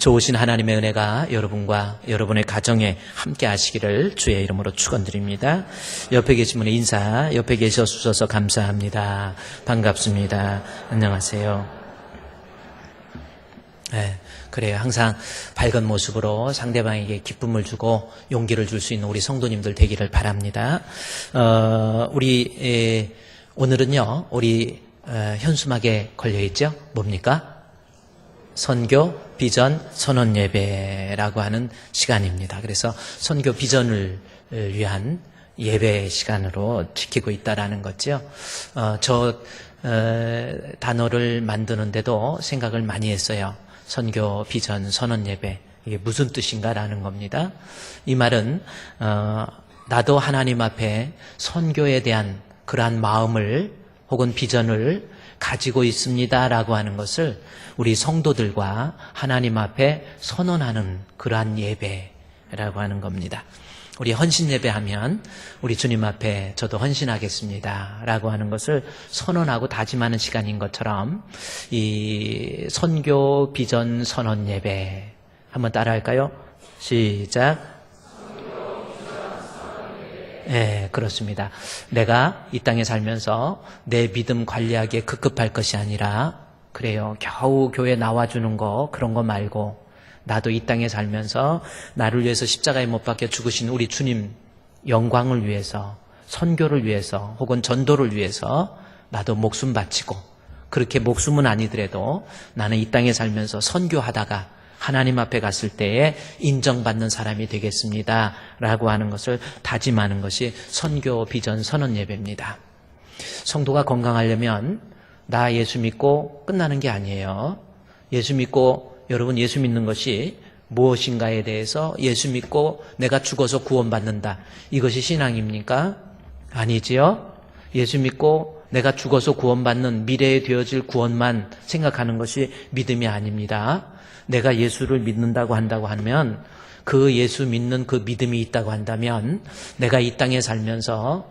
좋으신 하나님의 은혜가 여러분과 여러분의 가정에 함께 하시기를 주의 이름으로 축원드립니다. 옆에 계신 분의 인사, 옆에 계셔주셔서 감사합니다. 반갑습니다. 안녕하세요. 네, 그래요. 항상 밝은 모습으로 상대방에게 기쁨을 주고 용기를 줄 수 있는 우리 성도님들 되기를 바랍니다. 오늘은요, 우리 현수막에 걸려있죠? 뭡니까? 선교, 비전, 선언 예배라고 하는 시간입니다. 그래서 선교 비전을 위한 예배 시간으로 지키고 있다라는 거죠. 저 단어를 만드는데도 생각을 많이 했어요. 선교, 비전, 선언 예배. 이게 무슨 뜻인가라는 겁니다. 이 말은 나도 하나님 앞에 선교에 대한 그러한 마음을 혹은 비전을 가지고 있습니다라고 하는 것을 우리 성도들과 하나님 앞에 선언하는 그러한 예배라고 하는 겁니다. 우리 헌신 예배하면 우리 주님 앞에 저도 헌신하겠습니다라고 하는 것을 선언하고 다짐하는 시간인 것처럼 이 선교 비전 선언 예배 한번 따라할까요? 시작. 네, 그렇습니다. 내가 이 땅에 살면서 내 믿음 관리하기에 급급할 것이 아니라 그래요. 겨우 교회 나와주는 거 그런 거 말고 나도 이 땅에 살면서 나를 위해서 십자가에 못 박혀 죽으신 우리 주님 영광을 위해서 선교를 위해서 혹은 전도를 위해서 나도 목숨 바치고 그렇게 목숨은 아니더라도 나는 이 땅에 살면서 선교하다가 하나님 앞에 갔을 때에 인정받는 사람이 되겠습니다 라고 하는 것을 다짐하는 것이 선교 비전 선언 예배입니다. 성도가 건강하려면 나 예수 믿고 끝나는 게 아니에요. 예수 믿고 여러분 예수 믿는 것이 무엇인가에 대해서 예수 믿고 내가 죽어서 구원받는다. 이것이 신앙입니까? 아니지요. 예수 믿고 내가 죽어서 구원받는 미래에 되어질 구원만 생각하는 것이 믿음이 아닙니다. 내가 예수를 믿는다고 한다고 하면 그 예수 믿는 그 믿음이 있다고 한다면 내가 이 땅에 살면서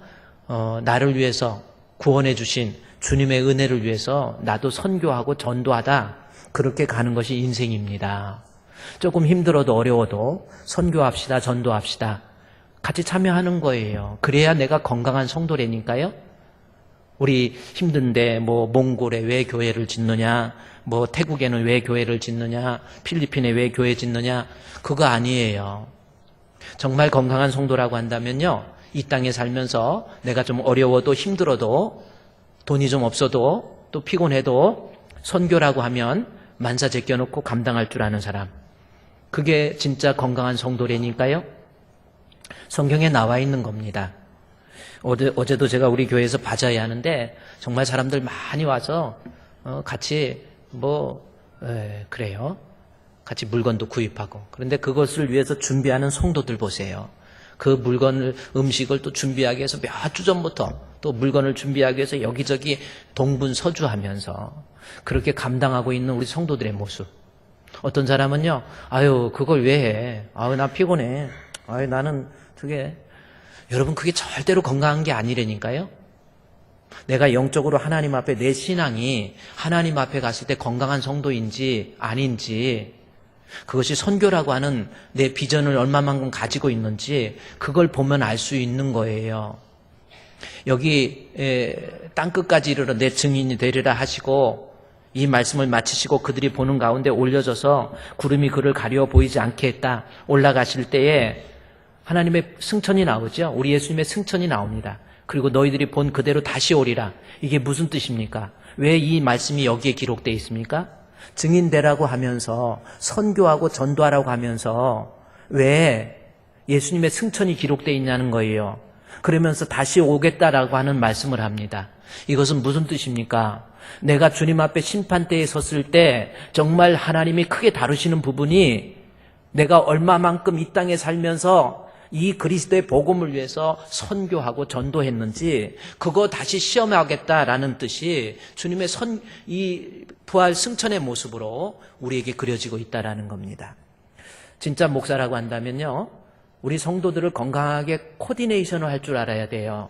나를 위해서 구원해 주신 주님의 은혜를 위해서 나도 선교하고 전도하다 그렇게 가는 것이 인생입니다. 조금 힘들어도 어려워도 선교합시다 전도합시다 같이 참여하는 거예요. 그래야 내가 건강한 성도라니까요. 우리 힘든데 몽골에 왜 교회를 짓느냐, 태국에는 왜 교회를 짓느냐, 필리핀에 왜 교회 짓느냐, 그거 아니에요. 정말 건강한 성도라고 한다면요, 이 땅에 살면서 내가 좀 어려워도 힘들어도 돈이 좀 없어도 또 피곤해도 선교라고 하면 만사 제껴놓고 감당할 줄 아는 사람, 그게 진짜 건강한 성도라니까요. 성경에 나와 있는 겁니다. 어제도 제가 우리 교회에서 바자회 하는데 정말 사람들 많이 와서 같이 그래요. 같이 물건도 구입하고. 그런데 그것을 위해서 준비하는 성도들 보세요. 그 물건을 음식을 또 준비하기 위해서 몇 주 전부터 또 물건을 준비하기 위해서 여기저기 동분서주하면서 그렇게 감당하고 있는 우리 성도들의 모습. 어떤 사람은요, 그걸 왜 해? 나 피곤해. 나는 여러분 그게 절대로 건강한 게 아니라니까요. 내가 영적으로 하나님 앞에 내 신앙이 하나님 앞에 갔을 때 건강한 성도인지 아닌지, 그것이 선교라고 하는 내 비전을 얼마만큼 가지고 있는지 그걸 보면 알 수 있는 거예요. 여기 땅끝까지 이르러 내 증인이 되리라 하시고 이 말씀을 마치시고 그들이 보는 가운데 올려져서 구름이 그를 가려 보이지 않게 했다. 올라가실 때에 하나님의 승천이 나오죠. 우리 예수님의 승천이 나옵니다. 그리고 너희들이 본 그대로 다시 오리라. 이게 무슨 뜻입니까? 왜 이 말씀이 여기에 기록되어 있습니까? 증인되라고 하면서 선교하고 전도하라고 하면서 왜 예수님의 승천이 기록되어 있냐는 거예요. 그러면서 다시 오겠다라고 하는 말씀을 합니다. 이것은 무슨 뜻입니까? 내가 주님 앞에 심판대에 섰을 때 정말 하나님이 크게 다루시는 부분이 내가 얼마만큼 이 땅에 살면서 이 그리스도의 복음을 위해서 선교하고 전도했는지 그거 다시 시험하겠다라는 뜻이 주님의 이 부활 승천의 모습으로 우리에게 그려지고 있다라는 겁니다. 진짜 목사라고 한다면요, 우리 성도들을 건강하게 코디네이션을 할 줄 알아야 돼요.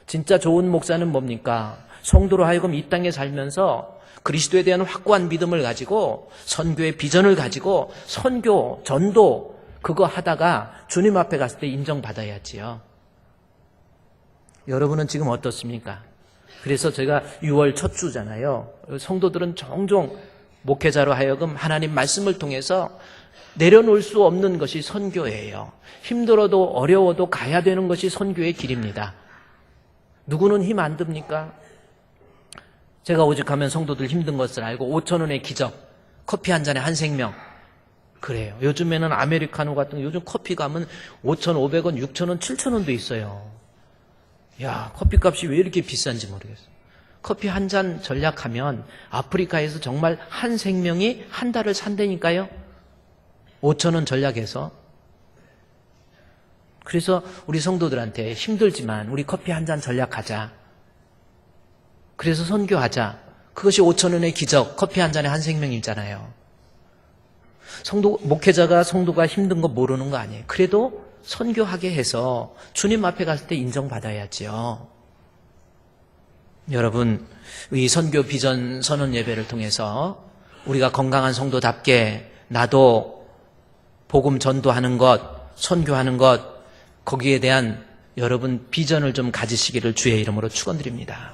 진짜 좋은 목사는 뭡니까? 성도로 하여금 이 땅에 살면서 그리스도에 대한 확고한 믿음을 가지고 선교의 비전을 가지고 선교, 전도 그거 하다가 주님 앞에 갔을 때 인정받아야지요. 여러분은 지금 어떻습니까? 그래서 제가 6월 첫 주잖아요. 성도들은 종종 목회자로 하여금 하나님 말씀을 통해서 내려놓을 수 없는 것이 선교예요. 힘들어도 어려워도 가야 되는 것이 선교의 길입니다. 누구는 힘 안 듭니까? 제가 오직하면 성도들 힘든 것을 알고 5,000원의 기적, 커피 한 잔에 한 생명. 그래요. 요즘에는 아메리카노 같은 거 요즘 커피 가면 5,500원, 6,000원, 7,000원도 있어요. 야, 커피값이 왜 이렇게 비싼지 모르겠어요. 커피 한 잔 전략하면 아프리카에서 정말 한 생명이 한 달을 산다니까요. 5,000원 전략해서. 그래서 우리 성도들한테 힘들지만 우리 커피 한 잔 전략하자. 그래서 선교하자. 그것이 5,000원의 기적, 커피 한 잔에 한 생명이잖아요. 목회자가 성도가 힘든 거 모르는 거 아니에요. 그래도 선교하게 해서 주님 앞에 갔을 때 인정받아야지요. 여러분, 이 선교 비전 선언 예배를 통해서 우리가 건강한 성도답게 나도 복음 전도하는 것, 선교하는 것, 거기에 대한 여러분 비전을 좀 가지시기를 주의 이름으로 축원드립니다.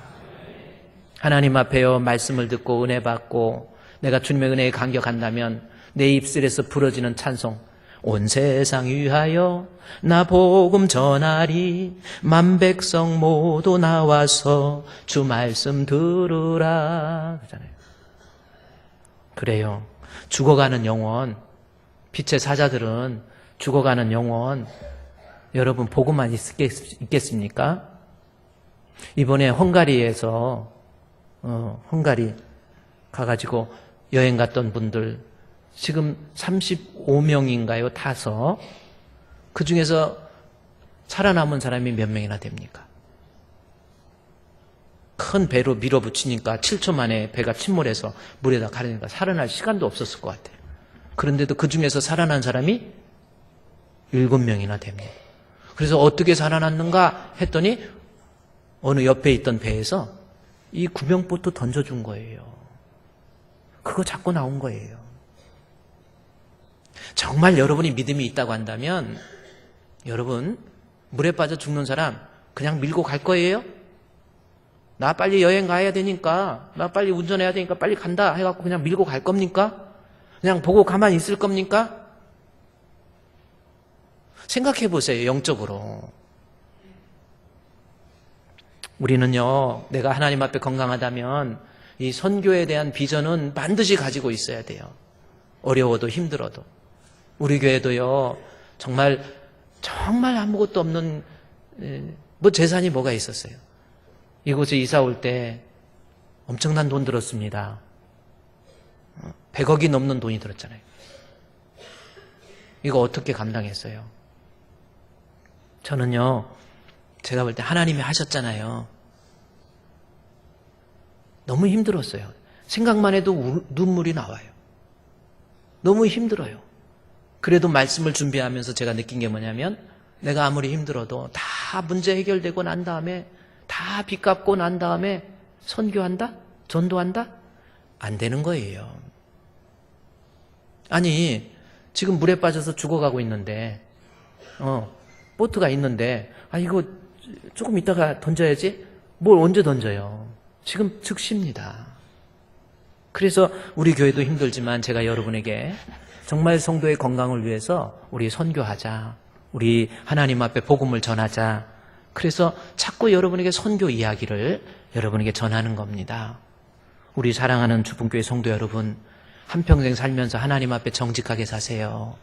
하나님 앞에요, 말씀을 듣고 은혜 받고 내가 주님의 은혜에 감격한다면 내 입술에서 부러지는 찬송, 온 세상 위하여 나 복음 전하리, 만백성 모두 나와서 주 말씀 들으라. 그러잖아요. 그래요. 죽어가는 영혼, 빛의 사자들은 죽어가는 영혼, 여러분 복음만 있겠습니까? 이번에 헝가리에서 헝가리 가가지고 여행 갔던 분들 지금 35명인가요? 타서 그 중에서 살아남은 사람이 몇 명이나 됩니까? 큰 배로 밀어붙이니까 7초 만에 배가 침몰해서 물에다 가려니까 살아날 시간도 없었을 것 같아요. 그런데도 그 중에서 살아난 사람이 7명이나 됩니다. 그래서 어떻게 살아났는가 했더니 어느 옆에 있던 배에서 이 구명보트 던져준 거예요. 그거 잡고 나온 거예요. 정말 여러분이 믿음이 있다고 한다면 여러분 물에 빠져 죽는 사람 그냥 밀고 갈 거예요? 나 빨리 여행 가야 되니까, 나 빨리 운전해야 되니까 빨리 간다 해갖고 그냥 밀고 갈 겁니까? 그냥 보고 가만히 있을 겁니까? 생각해 보세요, 영적으로. 우리는요, 내가 하나님 앞에 건강하다면 이 선교에 대한 비전은 반드시 가지고 있어야 돼요. 어려워도 힘들어도. 우리 교회도요, 정말 아무것도 없는, 재산이 뭐가 있었어요. 이곳에 이사 올 때 엄청난 돈 들었습니다. 100억이 넘는 돈이 들었잖아요. 이거 어떻게 감당했어요? 저는요, 제가 볼 때 하나님이 하셨잖아요. 너무 힘들었어요. 생각만 해도 눈물이 나와요. 너무 힘들어요. 그래도 말씀을 준비하면서 제가 느낀 게 뭐냐면 내가 아무리 힘들어도 다 문제 해결되고 난 다음에 다 빚 갚고 난 다음에 선교한다? 전도한다? 안 되는 거예요. 아니, 지금 물에 빠져서 죽어가고 있는데 보트가 있는데 이거 조금 있다가 던져야지? 뭘 언제 던져요? 지금 즉시입니다. 그래서 우리 교회도 힘들지만 제가 여러분에게 정말 성도의 건강을 위해서 우리 선교하자. 우리 하나님 앞에 복음을 전하자. 그래서 자꾸 여러분에게 선교 이야기를 여러분에게 전하는 겁니다. 우리 사랑하는 주분교회 성도 여러분, 한평생 살면서 하나님 앞에 정직하게 사세요.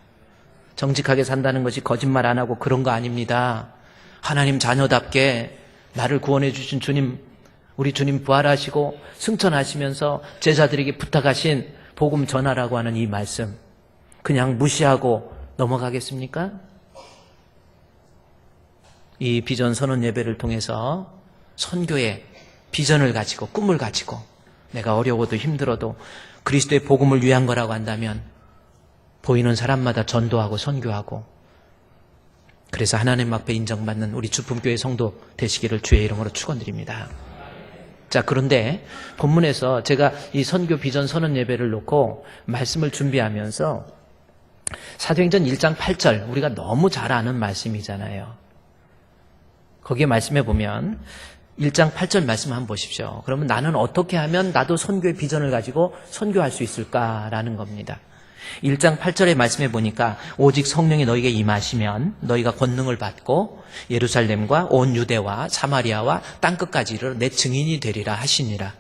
정직하게 산다는 것이 거짓말 안 하고 그런 거 아닙니다. 하나님 자녀답게 나를 구원해 주신 주님, 우리 주님 부활하시고 승천하시면서 제자들에게 부탁하신 복음 전하라고 하는 이 말씀 그냥 무시하고 넘어가겠습니까? 이 비전 선언 예배를 통해서 선교의 비전을 가지고 꿈을 가지고 내가 어려워도 힘들어도 그리스도의 복음을 위한 거라고 한다면 보이는 사람마다 전도하고 선교하고 그래서 하나님 앞에 인정받는 우리 주품교회 성도 되시기를 주의 이름으로 축원드립니다. 자, 그런데 본문에서 제가 이 선교 비전 선언 예배를 놓고 말씀을 준비하면서 사도행전 1장 8절, 우리가 너무 잘 아는 말씀이잖아요. 거기에 말씀해 보면 1장 8절 말씀 한번 보십시오. 그러면 나는 어떻게 하면 나도 선교의 비전을 가지고 선교할 수 있을까라는 겁니다. 1장 8절에 말씀해 보니까 오직 성령이 너희에게 임하시면 너희가 권능을 받고 예루살렘과 온 유대와 사마리아와 땅끝까지 이르러 내 증인이 되리라 하시니라.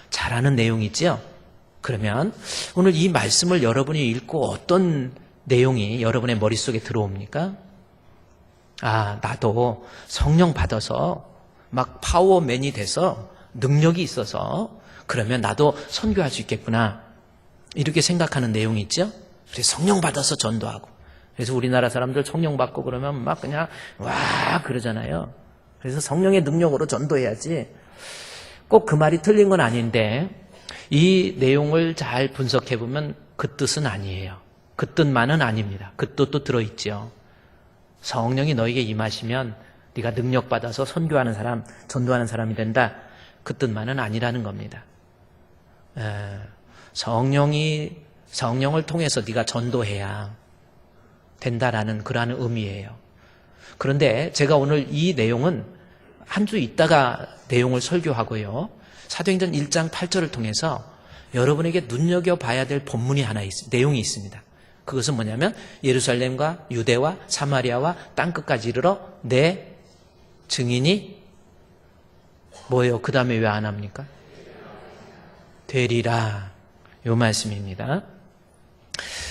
잘 아는 내용이죠? 그러면 오늘 이 말씀을 여러분이 읽고 어떤 내용이 여러분의 머릿속에 들어옵니까? 아, 나도 성령 받아서 막 파워맨이 돼서 능력이 있어서 그러면 나도 선교할 수 있겠구나. 이렇게 생각하는 내용이 있죠? 그래서 성령 받아서 전도하고. 그래서 우리나라 사람들 성령 받고 그러면 막 그냥 와 그러잖아요. 그래서 성령의 능력으로 전도해야지. 꼭 그 말이 틀린 건 아닌데 이 내용을 잘 분석해 보면 그 뜻은 아니에요. 그 뜻만은 아닙니다. 그 뜻도 들어있죠. 성령이 너에게 임하시면 네가 능력 받아서 선교하는 사람, 전도하는 사람이 된다. 그 뜻만은 아니라는 겁니다. 성령을 통해서 네가 전도해야 된다라는 그러한 의미예요. 그런데 제가 오늘 이 내용은 한 주 있다가 내용을 설교하고요. 사도행전 1장 8절을 통해서 여러분에게 눈여겨봐야 될 본문이 하나 내용이 있습니다. 그것은 뭐냐면 예루살렘과 유대와 사마리아와 땅끝까지 이르러 내 증인이 뭐예요? 그 다음에 왜 안 합니까? 되리라. 요 말씀입니다.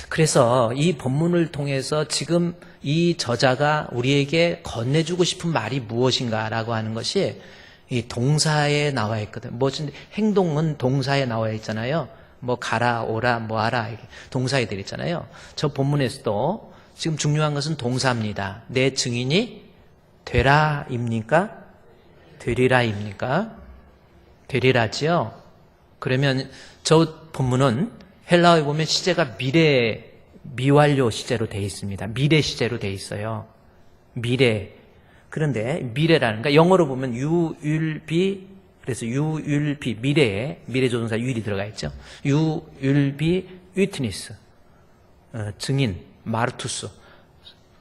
그래서 이 본문을 통해서 지금 이 저자가 우리에게 건네주고 싶은 말이 무엇인가라고 하는 것이 이 동사에 나와 있거든. 무슨 행동은 동사에 나와 있잖아요. 뭐 가라, 오라, 뭐 하라 이렇게 동사에 되어 있잖아요. 저 본문에서도 지금 중요한 것은 동사입니다. 내 증인이 되라입니까? 되리라입니까? 되리라지요. 그러면 저 본문은 헬라어에 보면 시제가 미완료 시제로 되어 있습니다. 미래 시제로 되어 있어요. 미래. 그런데 미래라는, 그러니까 영어로 보면 you will be, 그래서 you will be, 미래에, 미래 조동사 will이 들어가 있죠. you will be witness, 증인, 마르투스,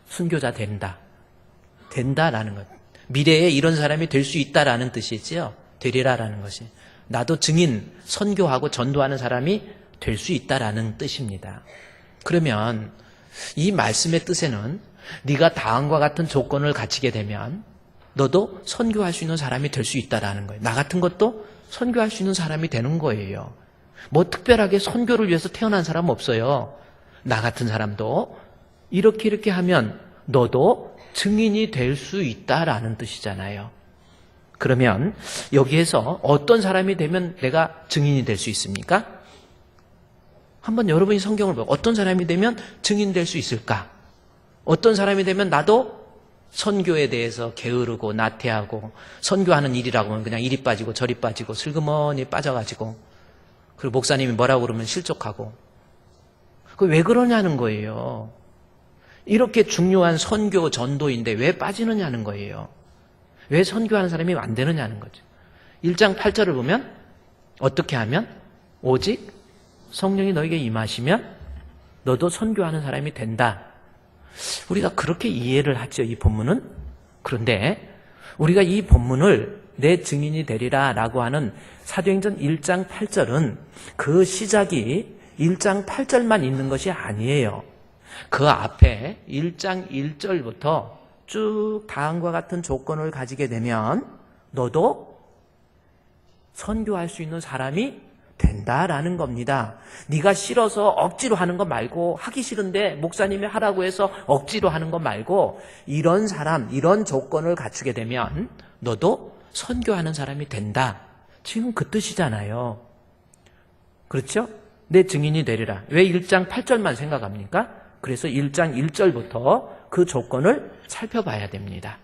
순교자 된다. 된다라는 것. 미래에 이런 사람이 될 수 있다라는 뜻이지요. 되리라라는 것이. 나도 증인, 선교하고 전도하는 사람이 될 수 있다라는 뜻입니다. 그러면 이 말씀의 뜻에는 네가 다음과 같은 조건을 갖추게 되면 너도 선교할 수 있는 사람이 될 수 있다라는 거예요. 나 같은 것도 선교할 수 있는 사람이 되는 거예요. 뭐 특별하게 선교를 위해서 태어난 사람 없어요. 나 같은 사람도 이렇게 하면 너도 증인이 될 수 있다라는 뜻이잖아요. 그러면 여기에서 어떤 사람이 되면 내가 증인이 될 수 있습니까? 한번 여러분이 성경을 보고 어떤 사람이 되면 증인 될 수 있을까? 어떤 사람이 되면 나도 선교에 대해서 게으르고 나태하고 선교하는 일이라고 하면 그냥 이리 빠지고 저리 빠지고 슬그머니 빠져가지고 그리고 목사님이 뭐라고 그러면 실족하고 그 왜 그러냐는 거예요. 이렇게 중요한 선교 전도인데 왜 빠지느냐는 거예요. 왜 선교하는 사람이 안 되느냐는 거죠. 1장 8절을 보면 어떻게 하면 오직 성령이 너에게 임하시면 너도 선교하는 사람이 된다. 우리가 그렇게 이해를 하죠, 이 본문은. 그런데 우리가 이 본문을 내 증인이 되리라 라고 하는 사도행전 1장 8절은 그 시작이 1장 8절만 있는 것이 아니에요. 그 앞에 1장 1절부터 쭉 다음과 같은 조건을 가지게 되면 너도 선교할 수 있는 사람이 된다라는 겁니다. 네가 싫어서 억지로 하는 거 말고, 하기 싫은데 목사님이 하라고 해서 억지로 하는 거 말고, 이런 사람, 이런 조건을 갖추게 되면 너도 선교하는 사람이 된다. 지금 그 뜻이잖아요. 그렇죠? 내 증인이 되리라. 왜 1장 8절만 생각합니까? 그래서 1장 1절부터 그 조건을 살펴봐야 됩니다.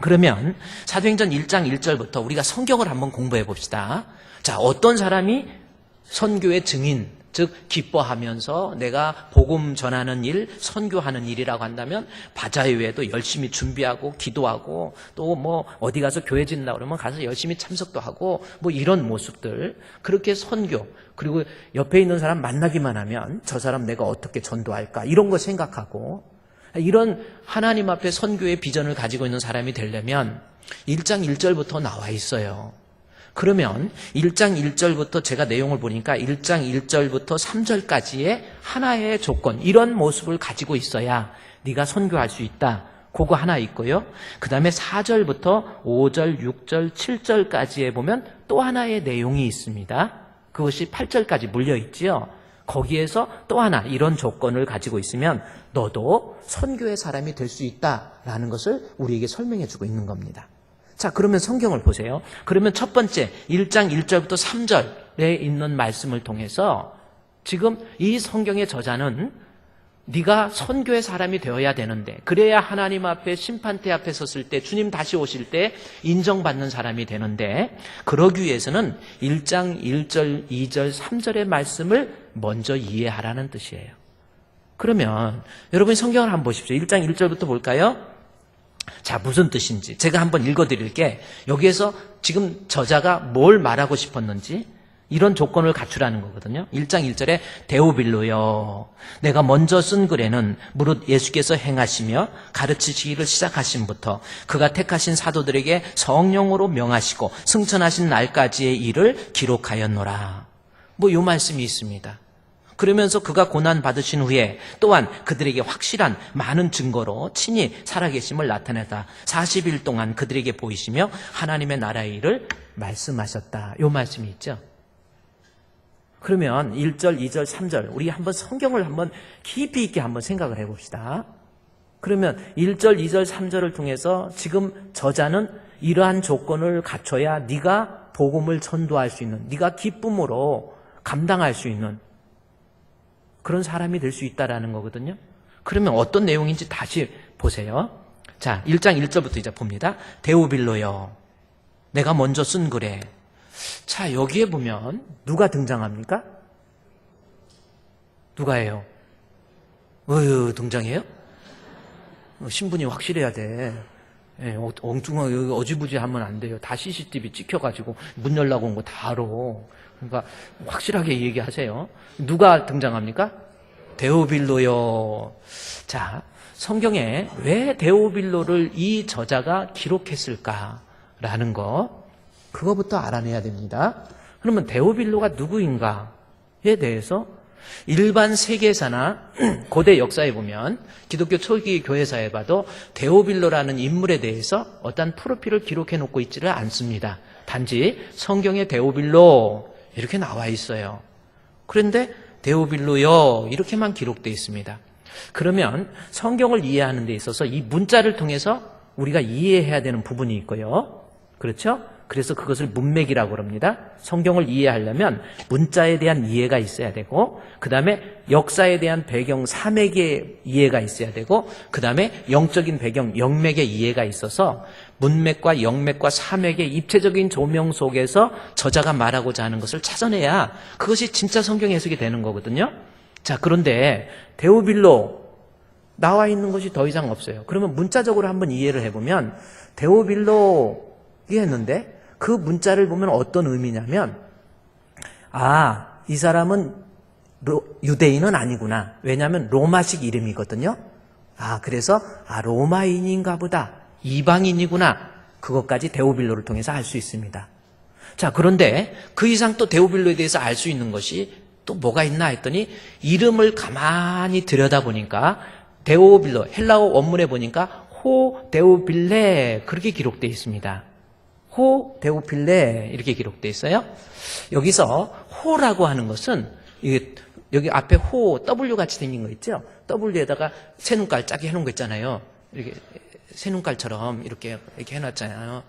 그러면 사도행전 1장 1절부터 우리가 성경을 한번 공부해 봅시다. 자, 어떤 사람이 선교의 증인, 즉 기뻐하면서 내가 복음 전하는 일, 선교하는 일이라고 한다면 바자회에도 열심히 준비하고 기도하고 또 뭐 어디 가서 교회 짓는다 그러면 가서 열심히 참석도 하고 뭐 이런 모습들, 그렇게 선교, 그리고 옆에 있는 사람 만나기만 하면 저 사람 내가 어떻게 전도할까 이런 거 생각하고, 이런 하나님 앞에 선교의 비전을 가지고 있는 사람이 되려면 1장 1절부터 나와 있어요. 그러면 1장 1절부터 제가 내용을 보니까 1장 1절부터 3절까지의 하나의 조건, 이런 모습을 가지고 있어야 네가 선교할 수 있다. 그거 하나 있고요. 그 다음에 4절부터 5절, 6절, 7절까지에 보면 또 하나의 내용이 있습니다. 그것이 8절까지 물려있지요. 거기에서 또 하나 이런 조건을 가지고 있으면 너도 선교의 사람이 될 수 있다라는 것을 우리에게 설명해 주고 있는 겁니다. 자, 그러면 성경을 보세요. 그러면 첫 번째 1장 1절부터 3절에 있는 말씀을 통해서 지금 이 성경의 저자는 네가 선교의 사람이 되어야 되는데, 그래야 하나님 앞에 심판대 앞에 섰을 때 주님 다시 오실 때 인정받는 사람이 되는데, 그러기 위해서는 1장 1절, 2절, 3절의 말씀을 먼저 이해하라는 뜻이에요. 그러면 여러분이 성경을 한번 보십시오. 1장 1절부터 볼까요? 자, 무슨 뜻인지 제가 한번 읽어드릴게. 여기에서 지금 저자가 뭘 말하고 싶었는지 이런 조건을 갖추라는 거거든요. 1장 1절에 데오빌로여, 내가 먼저 쓴 글에는 무릇 예수께서 행하시며 가르치시기를 시작하심부터 그가 택하신 사도들에게 성령으로 명하시고 승천하신 날까지의 일을 기록하였노라. 뭐 요 말씀이 있습니다. 그러면서 그가 고난 받으신 후에 또한 그들에게 확실한 많은 증거로 친히 살아계심을 나타내다 40일 동안 그들에게 보이시며 하나님의 나라의 일을 말씀하셨다. 요 말씀이 있죠. 그러면 1절, 2절, 3절 우리 한번 성경을 한번 깊이 있게 한번 생각을 해봅시다. 그러면 1절, 2절, 3절을 통해서 지금 저자는 이러한 조건을 갖춰야 네가 복음을 전도할 수 있는, 네가 기쁨으로 감당할 수 있는 그런 사람이 될 수 있다라는 거거든요. 그러면 어떤 내용인지 다시 보세요. 자, 1장 1절부터 이제 봅니다. 데오빌로여, 내가 먼저 쓴 글에. 자, 여기에 보면 누가 등장합니까? 누가예요? 등장해요? 신분이 확실해야 돼. 예, 엉뚱하게 어지부지 하면 안 돼요. 다 CCTV 찍혀가지고 문 열라고 온 거 다 알아. 그러니까 확실하게 얘기하세요. 누가 등장합니까? 데오빌로요. 자, 성경에 왜 데오빌로를 이 저자가 기록했을까라는 거, 그거부터 알아내야 됩니다. 그러면 데오빌로가 누구인가에 대해서 일반 세계사나 고대 역사에 보면, 기독교 초기 교회사에 봐도 데오빌로라는 인물에 대해서 어떤 프로필을 기록해 놓고 있지를 않습니다. 단지 성경에 데오빌로 이렇게 나와 있어요. 그런데 데오빌로요 이렇게만 기록되어 있습니다. 그러면 성경을 이해하는 데 있어서 이 문자를 통해서 우리가 이해해야 되는 부분이 있고요. 그렇죠? 그래서 그것을 문맥이라고 그럽니다. 성경을 이해하려면 문자에 대한 이해가 있어야 되고, 그 다음에 역사에 대한 배경, 사맥의 이해가 있어야 되고, 그 다음에 영적인 배경, 영맥의 이해가 있어서 문맥과 영맥과 사맥의 입체적인 조명 속에서 저자가 말하고자 하는 것을 찾아내야 그것이 진짜 성경 해석이 되는 거거든요. 자, 그런데 데오빌로 나와 있는 것이 더 이상 없어요. 그러면 문자적으로 한번 이해를 해보면 데오빌로 했는데 그 문자를 보면 어떤 의미냐면, 이 사람은 유대인은 아니구나. 왜냐하면 로마식 이름이거든요. 그래서 로마인인가 보다, 이방인이구나. 그것까지 데오빌로를 통해서 알 수 있습니다. 자, 그런데 그 이상 또 데오빌로에 대해서 알 수 있는 것이 또 뭐가 있나 했더니, 이름을 가만히 들여다보니까 데오빌로, 헬라어 원문에 보니까 호 데오빌레 그렇게 기록되어 있습니다. 호 데오필레 이렇게 기록되어 있어요. 여기서 호라고 하는 것은 여기 앞에 호 W 같이 생긴 거 있죠? W에다가 세 눈깔 짜게 해놓은 거 있잖아요. 이렇게 세 눈깔처럼 이렇게 해놨잖아요.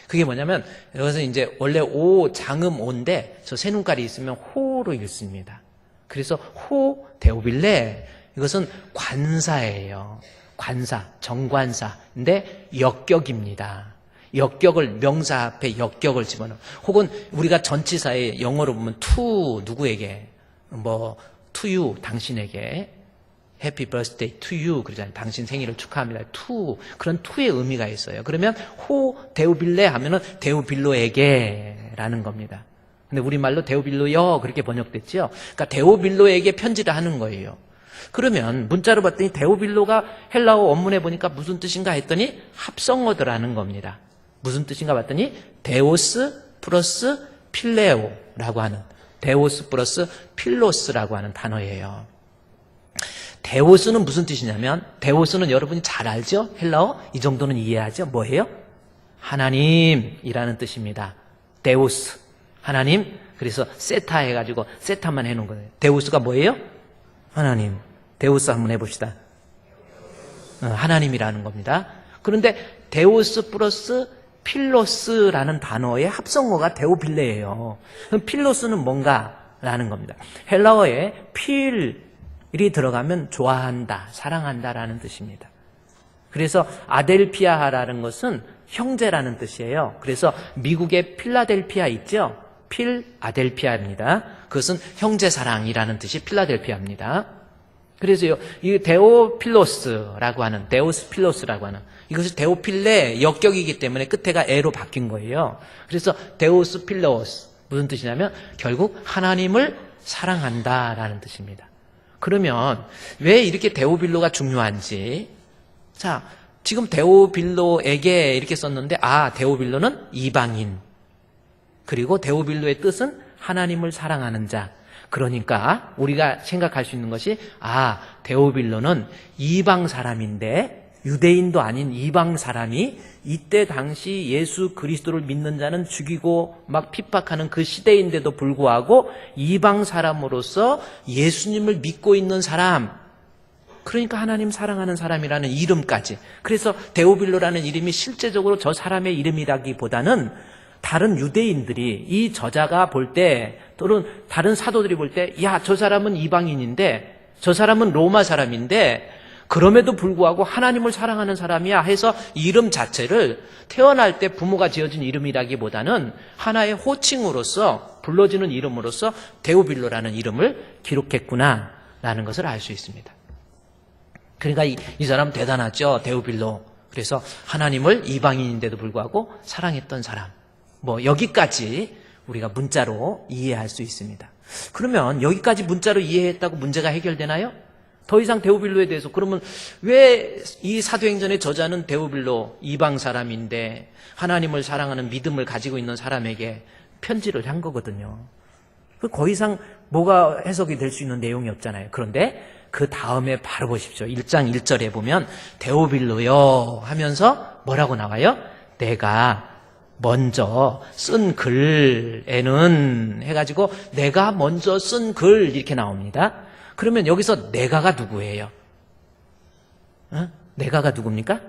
그게 뭐냐면 여기서 이제 원래 오 장음 오인데 저 세 눈깔이 있으면 호로 읽습니다. 그래서 호 데오빌레, 이것은 관사예요. 관사, 정관사인데 역격입니다. 역격을, 명사 앞에 역격을 집어넣어. 혹은 우리가 전치사에 영어로 보면 to 누구에게, to you, 당신에게 해피 버스데이 투 유 그러잖아요. 당신 생일을 축하합니다. 투 그런 투의 의미가 있어요. 그러면 호 데우빌레 하면은 데우빌로에게라는 겁니다. 근데 우리말로 데우빌로여 그렇게 번역됐죠. 그러니까 데우빌로에게 편지를 하는 거예요. 그러면 문자로 봤더니 데우빌로가 헬라어 원문에 보니까 무슨 뜻인가 했더니 합성어더라는 겁니다. 무슨 뜻인가 봤더니 데오스 플러스 필레오라고 하는 데오스 플러스 필로스라고 하는 단어예요. 데오스는 무슨 뜻이냐면 데오스는 여러분이 잘 알죠? 헬라어 이 정도는 이해하죠? 뭐예요? 하나님이라는 뜻입니다. 데오스 하나님. 그래서 세타 해가지고 세타만 해놓은 거예요. 데오스가 뭐예요? 하나님. 데오스 한번 해봅시다. 하나님이라는 겁니다. 그런데 데오스 플러스 필로스라는 단어의 합성어가 데오빌레예요. 그럼 필로스는 뭔가라는 겁니다. 헬라어에 필이 들어가면 좋아한다, 사랑한다라는 뜻입니다. 그래서 아델피아라는 것은 형제라는 뜻이에요. 그래서 미국의 필라델피아 있죠? 필아델피아입니다. 그것은 형제사랑이라는 뜻이 필라델피아입니다. 그래서요, 이 데오필로스라고 하는, 데오스필로스라고 하는, 이것이 데오필레 역격이기 때문에 끝에가 에로 바뀐 거예요. 그래서 데오스필로스, 무슨 뜻이냐면 결국 하나님을 사랑한다라는 뜻입니다. 그러면 왜 이렇게 데오빌로가 중요한지, 자, 지금 데오빌로에게 이렇게 썼는데, 데오빌로는 이방인. 그리고 데오빌로의 뜻은 하나님을 사랑하는 자. 그러니까 우리가 생각할 수 있는 것이 데오빌로는 이방 사람인데 유대인도 아닌 이방 사람이 이때 당시 예수 그리스도를 믿는 자는 죽이고 막 핍박하는 그 시대인데도 불구하고 이방 사람으로서 예수님을 믿고 있는 사람, 그러니까 하나님 사랑하는 사람이라는 이름까지. 그래서 데오빌로라는 이름이 실제적으로 저 사람의 이름이라기보다는 다른 유대인들이 이 저자가 볼 때 또는 다른 사도들이 볼 때 저 사람은 이방인인데 저 사람은 로마 사람인데 그럼에도 불구하고 하나님을 사랑하는 사람이야 해서 이름 자체를 태어날 때 부모가 지어준 이름이라기보다는 하나의 호칭으로서 불러지는 이름으로서 데오빌로라는 이름을 기록했구나라는 것을 알 수 있습니다. 그러니까 이 사람 대단하죠. 데오빌로. 그래서 하나님을 이방인인데도 불구하고 사랑했던 사람. 여기까지 우리가 문자로 이해할 수 있습니다. 그러면 여기까지 문자로 이해했다고 문제가 해결되나요? 더 이상 데오빌로에 대해서 그러면 왜 이 사도행전의 저자는 데오빌로 이방 사람인데 하나님을 사랑하는 믿음을 가지고 있는 사람에게 편지를 한 거거든요. 더 이상 뭐가 해석이 될 수 있는 내용이 없잖아요. 그런데 그 다음에 바로 보십시오. 1장 1절에 보면 데오빌로요 하면서 뭐라고 나와요? 내가 먼저 쓴 글에는 해가지고 내가 먼저 쓴 글 이렇게 나옵니다. 그러면 여기서 내가가 누구예요? 내가가 누굽니까?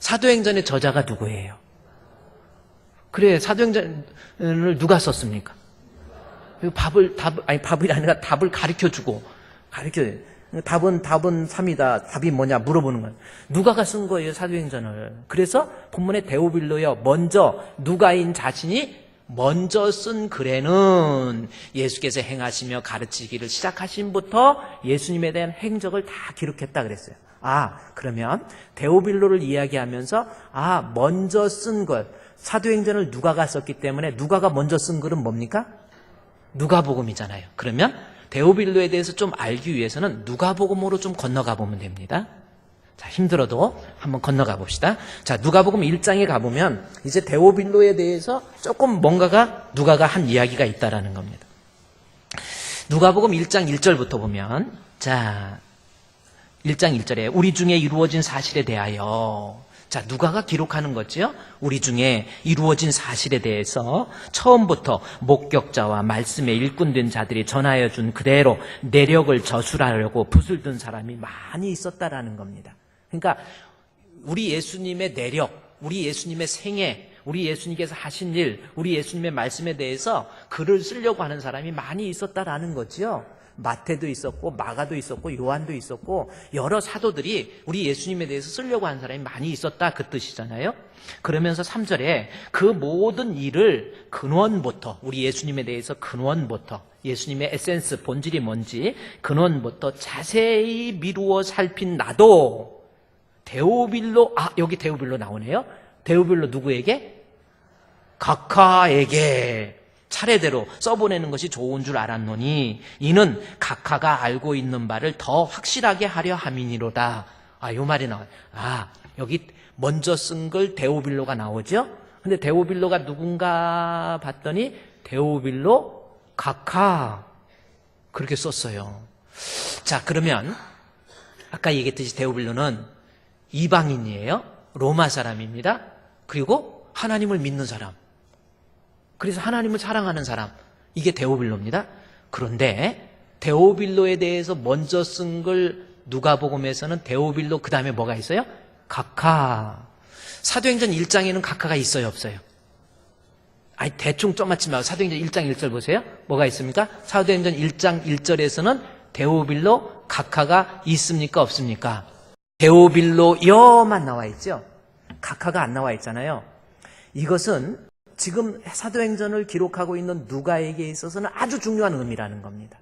사도행전의 저자가 누구예요? 그래, 사도행전을 누가 썼습니까? 밥이 아니라 답을 가르쳐주고 답은 3이다. 답이 뭐냐 물어보는 거예요. 누가가 쓴 거예요, 사도행전을. 그래서 본문에 데오빌로여, 먼저 누가인 자신이 먼저 쓴 글에는 예수께서 행하시며 가르치기를 시작하신부터 예수님에 대한 행적을 다 기록했다 그랬어요. 그러면 데오빌로를 이야기하면서 먼저 쓴 것, 사도행전을 누가가 썼기 때문에 누가가 먼저 쓴 글은 뭡니까? 누가복음이잖아요. 그러면 데오빌로에 대해서 좀 알기 위해서는 누가복음으로 좀 건너가 보면 됩니다. 자, 힘들어도 한번 건너가 봅시다. 자, 누가복음 1장에 가보면 이제 데오빌로에 대해서 조금 누가가 한 이야기가 있다라는 겁니다. 누가복음 1장 1절부터 보면, 자, 1장 1절에 우리 중에 이루어진 사실에 대하여, 자, 누가가 기록하는 거죠. 우리 중에 이루어진 사실에 대해서 처음부터 목격자와 말씀에 일꾼된 자들이 전하여 준 그대로 내력을 저술하려고 붓을 든 사람이 많이 있었다라는 겁니다. 그러니까 우리 예수님의 내력, 우리 예수님의 생애, 우리 예수님께서 하신 일, 우리 예수님의 말씀에 대해서 글을 쓰려고 하는 사람이 많이 있었다라는 거죠. 마태도 있었고 마가도 있었고 요한도 있었고 여러 사도들이 우리 예수님에 대해서 쓰려고 하는 사람이 많이 있었다 그 뜻이잖아요. 그러면서 3절에 그 모든 일을 근원부터 우리 예수님에 대해서 근원부터 예수님의 에센스 본질이 뭔지 근원부터 자세히 미루어 살핀 나도 데오빌로 여기 데오빌로 나오네요. 데오빌로 누구에게? 각하에게 차례대로 써보내는 것이 좋은 줄 알았노니 이는 각하가 알고 있는 바를 더 확실하게 하려 함이니로다. 요 말이 나와요. 여기 먼저 쓴 걸 데오빌로가 나오죠. 근데 데오빌로가 누군가 봤더니 데오빌로 각하 그렇게 썼어요. 자, 그러면 아까 얘기했듯이 데오빌로는 이방인이에요. 로마 사람입니다. 그리고 하나님을 믿는 사람. 그래서 하나님을 사랑하는 사람. 이게 데오빌로입니다. 그런데 데오빌로에 대해서 먼저 쓴 걸 누가복음에서는 데오빌로 그 다음에 뭐가 있어요? 각하. 사도행전 1장에는 각하가 있어요, 없어요? 대충 쪼맞지 말고 사도행전 1장 1절 보세요. 뭐가 있습니까? 사도행전 1장 1절에서는 데오빌로 각하가 있습니까, 없습니까? 데오빌로여만 나와 있죠. 각하가 안 나와 있잖아요. 이것은 지금 사도행전을 기록하고 있는 누가에게 있어서는 아주 중요한 의미라는 겁니다.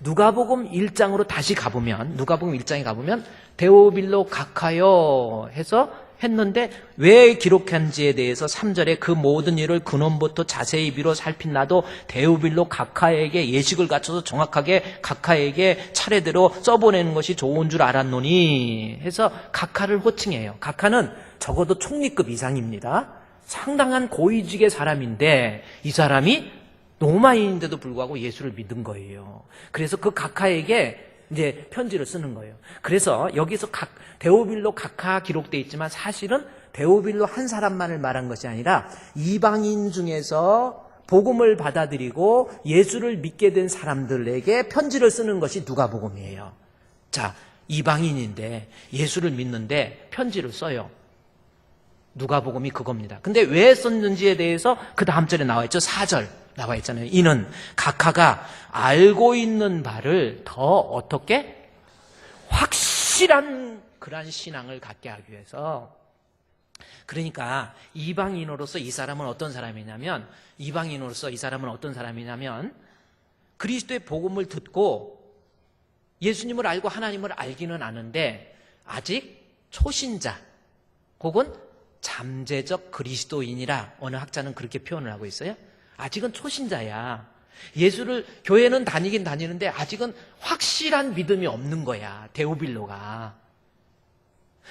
누가복음 1장으로 다시 가보면 누가복음 1장에 가보면 데오빌로 각하여 해서 했는데 왜 기록한지에 대해서 3절에 그 모든 일을 근원부터 자세히 미뤄 살핀 나도 데오빌로 각하에게 예식을 갖춰서 정확하게 각하에게 차례대로 써보내는 것이 좋은 줄 알았노니 해서 각하를 호칭해요. 각하는 적어도 총리급 이상입니다. 상당한 고위직의 사람인데 이 사람이 로마인인데도 불구하고 예수를 믿은 거예요. 그래서 그 각하에게 이제 편지를 쓰는 거예요. 그래서 여기서 데오빌로 각하 기록되어 있지만 사실은 데오빌로 한 사람만을 말한 것이 아니라 이방인 중에서 복음을 받아들이고 예수를 믿게 된 사람들에게 편지를 쓰는 것이 누가복음이에요. 자, 이방인인데 예수를 믿는데 편지를 써요. 누가복음이 그겁니다. 근데 왜 썼는지에 대해서 그 다음 절에 나와 있죠. 4절 나와 있잖아요. 이는 각하가 알고 있는 바를 더 어떻게 확실한 그런 신앙을 갖게 하기 위해서. 그러니까 이방인으로서 이 사람은 어떤 사람이냐면 그리스도의 복음을 듣고 예수님을 알고 하나님을 알기는 아는데 아직 초신자 혹은 잠재적 그리스도인이라 어느 학자는 그렇게 표현을 하고 있어요. 아직은 초신자야. 예수를 교회는 다니긴 다니는데 아직은 확실한 믿음이 없는 거야. 데오빌로가.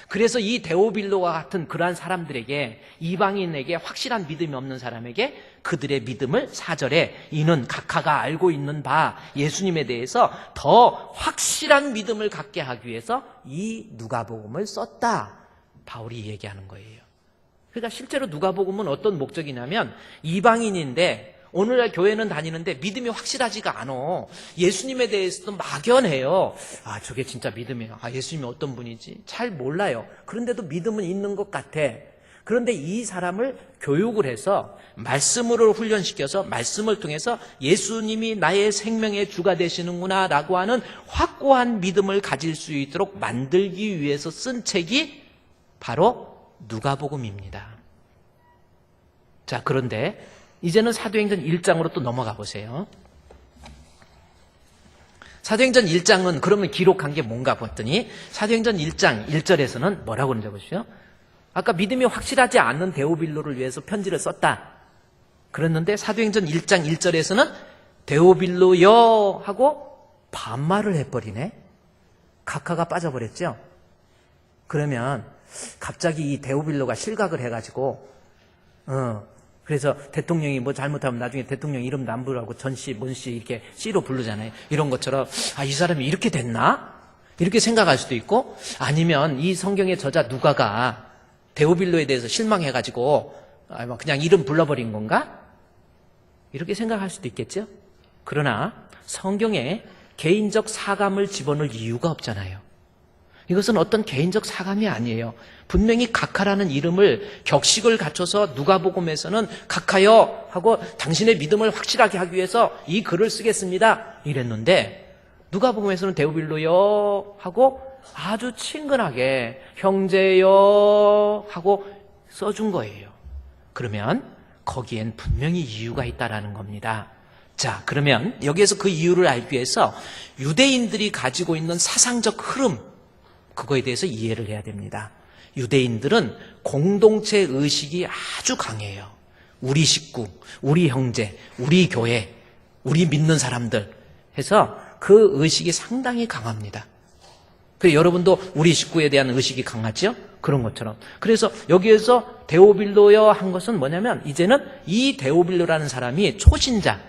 그래서 이 데오빌로와 같은 그러한 사람들에게 이방인에게 확실한 믿음이 없는 사람에게 그들의 믿음을 4절에 이는 각하가 알고 있는 바 예수님에 대해서 더 확실한 믿음을 갖게 하기 위해서 이 누가복음을 썼다. 바울이 얘기하는 거예요. 그러니까 실제로 누가복음은 어떤 목적이냐면 이방인인데 오늘날 교회는 다니는데 믿음이 확실하지가 않아. 예수님에 대해서도 막연해요. 저게 진짜 믿음이에요. 예수님이 어떤 분이지? 잘 몰라요. 그런데도 믿음은 있는 것 같아. 그런데 이 사람을 교육을 해서 말씀으로 훈련시켜서 말씀을 통해서 예수님이 나의 생명의 주가 되시는구나 라고 하는 확고한 믿음을 가질 수 있도록 만들기 위해서 쓴 책이 바로 누가복음입니다. 자, 그런데 이제는 사도행전 1장으로 또 넘어가 보세요. 사도행전 1장은 그러면 기록한 게 뭔가 봤더니 사도행전 1장 1절에서는 뭐라고 그러는지 보시죠. 아까 믿음이 확실하지 않는 데오빌로를 위해서 편지를 썼다. 그랬는데 사도행전 1장 1절에서는 데오빌로여 하고 반말을 해버리네. 각하가 빠져버렸죠. 그러면 갑자기 이 데오빌로가 실각을 해가지고 그래서 대통령이 뭐 잘못하면 나중에 대통령 이름도 안 부르고 전씨, 문씨 이렇게 씨로 부르잖아요. 이런 것처럼 이 사람이 이렇게 됐나? 이렇게 생각할 수도 있고 아니면 이 성경의 저자 누가가 데오빌로에 대해서 실망해가지고 그냥 이름 불러버린 건가? 이렇게 생각할 수도 있겠죠. 그러나 성경에 개인적 사감을 집어넣을 이유가 없잖아요. 이것은 어떤 개인적 사감이 아니에요. 분명히 각하라는 이름을 격식을 갖춰서 누가복음에서는 각하여 하고 당신의 믿음을 확실하게 하기 위해서 이 글을 쓰겠습니다. 이랬는데 누가복음에서는 데오빌로여 하고 아주 친근하게 형제여 하고 써준 거예요. 그러면 거기엔 분명히 이유가 있다라는 겁니다. 자, 그러면 여기에서 그 이유를 알기 위해서 유대인들이 가지고 있는 사상적 흐름, 그거에 대해서 이해를 해야 됩니다. 유대인들은 공동체 의식이 아주 강해요. 우리 식구, 우리 형제, 우리 교회, 우리 믿는 사람들 해서 그 의식이 상당히 강합니다. 그래서 여러분도 우리 식구에 대한 의식이 강하죠? 그런 것처럼. 그래서 여기에서 데오빌로여 한 것은 뭐냐면 이제는 이 데오빌로라는 사람이 초신자,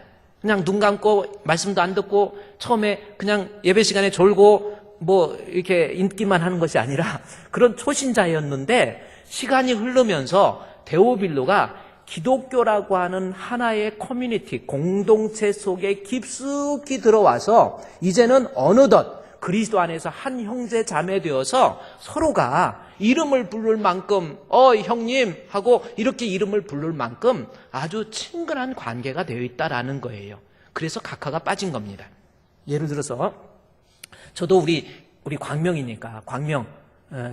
그냥 눈 감고 말씀도 안 듣고 처음에 그냥 예배 시간에 졸고 뭐 이렇게 인기만 하는 것이 아니라 그런 초신자였는데 시간이 흐르면서 데오빌로가 기독교라고 하는 하나의 커뮤니티, 공동체 속에 깊숙이 들어와서 이제는 어느덧 그리스도 안에서 한 형제 자매 되어서 서로가 이름을 부를 만큼 형님 하고 이렇게 이름을 부를 만큼 아주 친근한 관계가 되어 있다라는 거예요. 그래서 각하가 빠진 겁니다. 예를 들어서 저도 우리 광명이니까 광명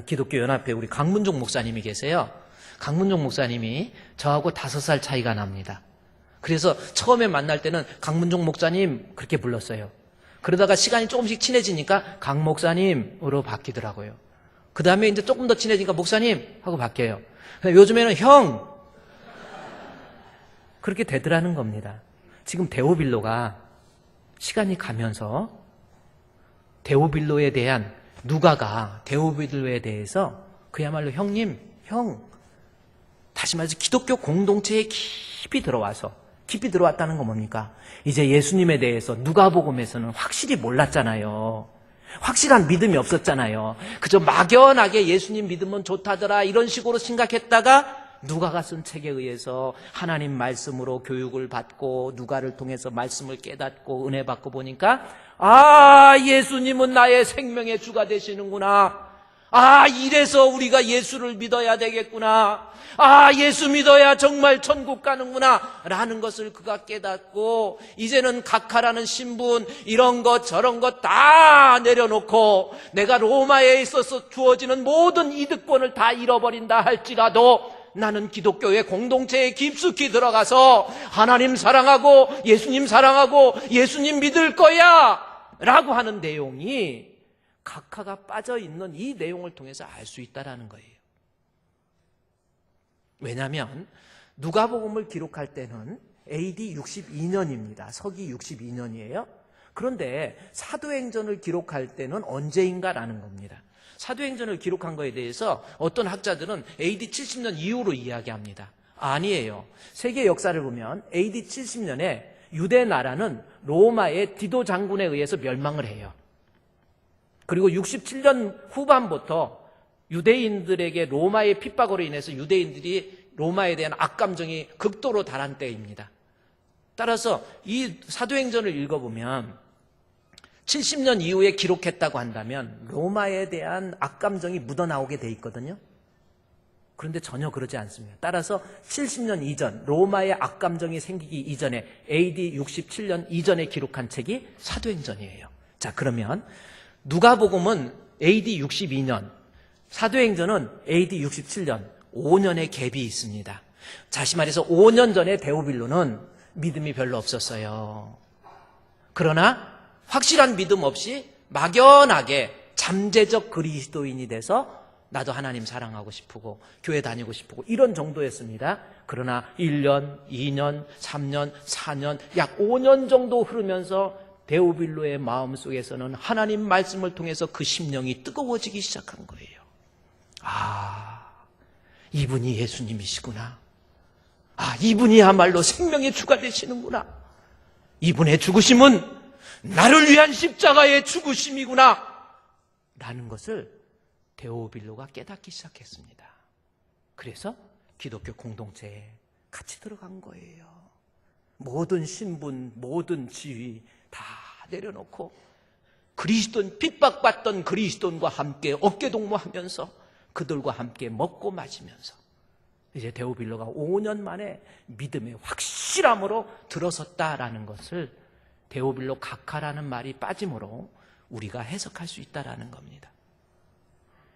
기독교 연합회 우리 강문종 목사님이 계세요. 강문종 목사님이 저하고 5살 차이가 납니다. 그래서 처음에 만날 때는 강문종 목사님 그렇게 불렀어요. 그러다가 시간이 조금씩 친해지니까 강 목사님으로 바뀌더라고요. 그 다음에 이제 조금 더 친해지니까 목사님 하고 바뀌어요. 요즘에는 형 그렇게 되더라는 겁니다. 지금 데오빌로가 시간이 가면서 데오빌로에 대한 누가가 데오빌로에 대해서 그야말로 형님, 형 다시 말해서 기독교 공동체에 깊이 들어왔다는 건 뭡니까? 이제 예수님에 대해서 누가복음에서는 확실히 몰랐잖아요. 확실한 믿음이 없었잖아요. 그저 막연하게 예수님 믿으면 좋다더라 이런 식으로 생각했다가 누가가 쓴 책에 의해서 하나님 말씀으로 교육을 받고 누가를 통해서 말씀을 깨닫고 은혜 받고 보니까 예수님은 나의 생명의 주가 되시는구나. 이래서 우리가 예수를 믿어야 되겠구나. 예수 믿어야 정말 천국 가는구나 라는 것을 그가 깨닫고 이제는 각하라는 신분 이런 것 저런 것 다 내려놓고 내가 로마에 있어서 주어지는 모든 이득권을 다 잃어버린다 할지라도 나는 기독교의 공동체에 깊숙이 들어가서 하나님 사랑하고 예수님 믿을 거야 라고 하는 내용이 각하가 빠져있는 이 내용을 통해서 알 수 있다는 거예요. 왜냐하면 누가복음을 기록할 때는 AD 62년입니다. 서기 62년이에요. 그런데 사도행전을 기록할 때는 언제인가라는 겁니다. 사도행전을 기록한 거에 대해서 어떤 학자들은 AD 70년 이후로 이야기합니다. 아니에요. 세계 역사를 보면 AD 70년에 유대 나라는 로마의 디도 장군에 의해서 멸망을 해요. 그리고 67년 후반부터 유대인들에게 로마의 핍박으로 인해서 유대인들이 로마에 대한 악감정이 극도로 달한 때입니다. 따라서 이 사도행전을 읽어보면 70년 이후에 기록했다고 한다면 로마에 대한 악감정이 묻어나오게 돼 있거든요. 그런데 전혀 그러지 않습니다. 따라서 70년 이전, 로마의 악감정이 생기기 이전에 AD 67년 이전에 기록한 책이 사도행전이에요. 자, 그러면 누가복음은 AD 62년, 사도행전은 AD 67년, 5년의 갭이 있습니다. 다시 말해서 5년 전에 데오빌로는 믿음이 별로 없었어요. 그러나 확실한 믿음 없이 막연하게 잠재적 그리스도인이 돼서 나도 하나님 사랑하고 싶고 교회 다니고 싶고 이런 정도였습니다. 그러나 1년, 2년, 3년, 4년, 약 5년 정도 흐르면서 데오빌로의 마음속에서는 하나님 말씀을 통해서 그 심령이 뜨거워지기 시작한 거예요. 이분이 예수님이시구나. 이분이야말로 생명의 주가 되시는구나. 이분의 죽으심은 나를 위한 십자가의 죽으심이구나 라는 것을 데오빌로가 깨닫기 시작했습니다. 그래서 기독교 공동체에 같이 들어간 거예요. 모든 신분, 모든 지위 다 내려놓고 그리스도인, 핍박받던 그리스도인과 함께 어깨동무하면서 그들과 함께 먹고 마시면서 이제 데오빌로가 5년 만에 믿음의 확실함으로 들어섰다라는 것을 데오빌로 각하라는 말이 빠짐으로 우리가 해석할 수 있다라는 겁니다.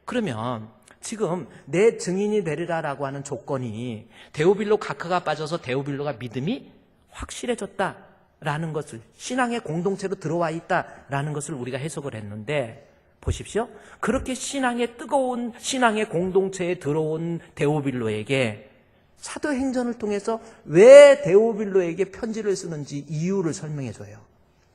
그러면 지금 내 증인이 되리라라고 하는 조건이 데오빌로 각하가 빠져서 데오빌로가 믿음이 확실해졌다라는 것을, 신앙의 공동체로 들어와 있다라는 것을 우리가 해석을 했는데, 보십시오. 그렇게 뜨거운 신앙의 공동체에 들어온 데오빌로에게 사도행전을 통해서 왜 데오빌로에게 편지를 쓰는지 이유를 설명해 줘요.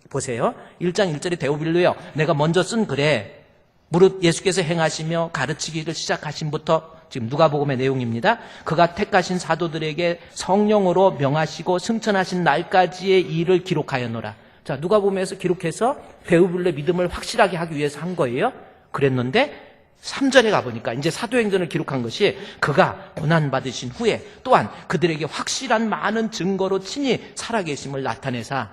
보세요. 1장 1절에 데오빌로여, 내가 먼저 쓴 글에 무릇 예수께서 행하시며 가르치기를 시작하신부터, 지금 누가복음의 내용입니다. 그가 택하신 사도들에게 성령으로 명하시고 승천하신 날까지의 일을 기록하였노라. 자, 누가복음에서 기록해서 데오빌로의 믿음을 확실하게 하기 위해서 한 거예요. 그랬는데 3절에 가보니까 이제 사도행전을 기록한 것이 그가 고난받으신 후에 또한 그들에게 확실한 많은 증거로 친히 살아계심을 나타내사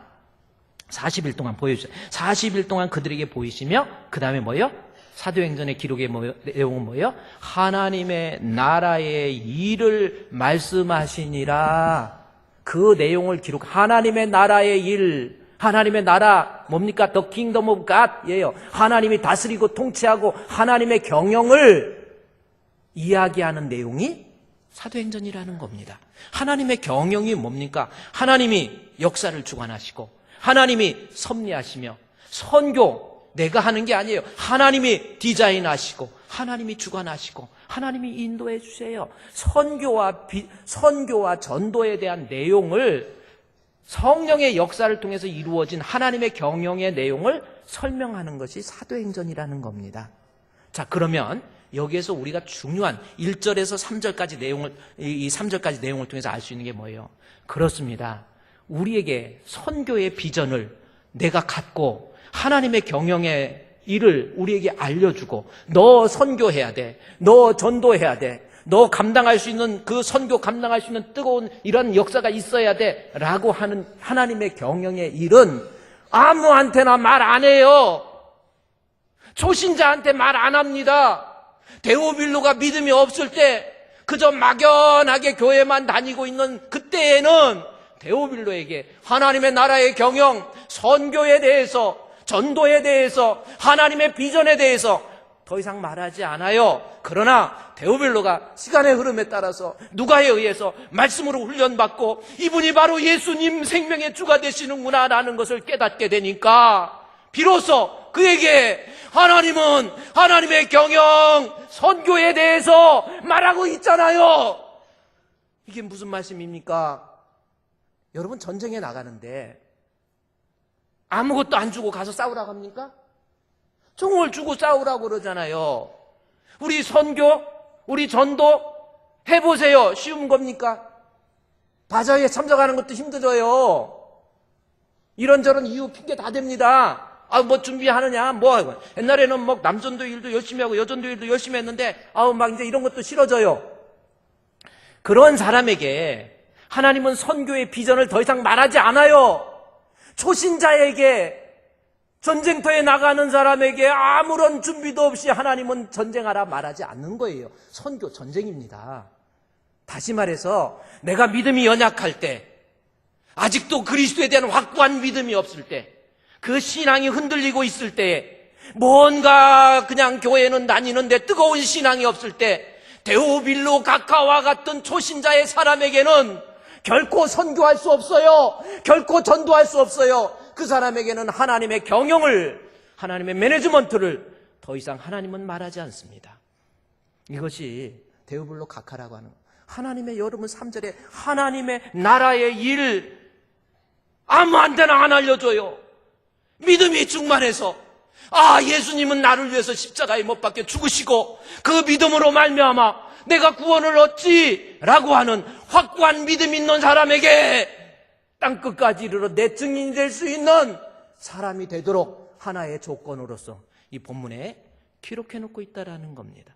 40일 동안 보여주세요. 40일 동안 그들에게 보이시며 그 다음에 뭐예요? 사도행전의 기록의 내용은 뭐예요? 하나님의 나라의 일을 말씀하시니라. 그 내용을 하나님의 나라의 일, 하나님의 나라 뭡니까? The Kingdom of God예요. 하나님이 다스리고 통치하고 하나님의 경영을 이야기하는 내용이 사도행전이라는 겁니다. 하나님의 경영이 뭡니까? 하나님이 역사를 주관하시고 하나님이 섭리하시며 선교 내가 하는 게 아니에요. 하나님이 디자인하시고 하나님이 주관하시고 하나님이 인도해 주세요. 선교와 전도에 대한 내용을, 성령의 역사를 통해서 이루어진 하나님의 경영의 내용을 설명하는 것이 사도행전이라는 겁니다. 자, 그러면 여기에서 우리가 중요한 1절에서 3절까지 내용을, 이 3절까지 내용을 통해서 알 수 있는 게 뭐예요? 그렇습니다. 우리에게 선교의 비전을 내가 갖고 하나님의 경영의 일을 우리에게 알려주고, 너 선교해야 돼, 너 전도해야 돼, 너 감당할 수 있는, 그 선교 감당할 수 있는 뜨거운 이런 역사가 있어야 돼 라고 하는 하나님의 경영의 일은 아무한테나 말 안 해요. 초신자한테 말 안 합니다. 데오빌로가 믿음이 없을 때 그저 막연하게 교회만 다니고 있는 그때에는 데오빌로에게 하나님의 나라의 경영, 선교에 대해서, 전도에 대해서, 하나님의 비전에 대해서 더 이상 말하지 않아요. 그러나 데오빌로가 시간의 흐름에 따라서 누가에 의해서 말씀으로 훈련받고 이분이 바로 예수님 생명의 주가 되시는구나 라는 것을 깨닫게 되니까 비로소 그에게 하나님은 하나님의 경영, 선교에 대해서 말하고 있잖아요. 이게 무슨 말씀입니까? 여러분, 전쟁에 나가는데 아무것도 안 주고 가서 싸우라고 합니까? 총을 주고 싸우라고 그러잖아요. 우리 선교, 우리 전도 해보세요. 쉬운 겁니까? 바자회에 참석하는 것도 힘들어요. 이런저런 이유 핑계 다 됩니다. 뭐 준비하느냐, 옛날에는 뭐 남전도 일도 열심히 하고 여전도 일도 열심히 했는데 막 이제 이런 것도 싫어져요. 그런 사람에게 하나님은 선교의 비전을 더 이상 말하지 않아요. 초신자에게, 전쟁터에 나가는 사람에게 아무런 준비도 없이 하나님은 전쟁하라 말하지 않는 거예요. 선교, 전쟁입니다. 다시 말해서 내가 믿음이 연약할 때, 아직도 그리스도에 대한 확고한 믿음이 없을 때, 그 신앙이 흔들리고 있을 때, 뭔가 그냥 교회는 다니는데 뜨거운 신앙이 없을 때, 데오빌로 각하와 같은 초신자의 사람에게는 결코 선교할 수 없어요. 결코 전도할 수 없어요. 그 사람에게는 하나님의 경영을, 하나님의 매니지먼트를 더 이상 하나님은 말하지 않습니다. 이것이 데오빌로 각하라고 하는, 하나님의, 여러분 3절에 하나님의 나라의 일 아무한테나 안 알려줘요. 믿음이 충만해서 예수님은 나를 위해서 십자가에 못 박혀 죽으시고 그 믿음으로 말미암아 내가 구원을 얻지라고 하는 확고한 믿음 있는 사람에게 땅끝까지 이르러 내 증인이 될 수 있는 사람이 되도록 하나의 조건으로서 이 본문에 기록해놓고 있다라는 겁니다.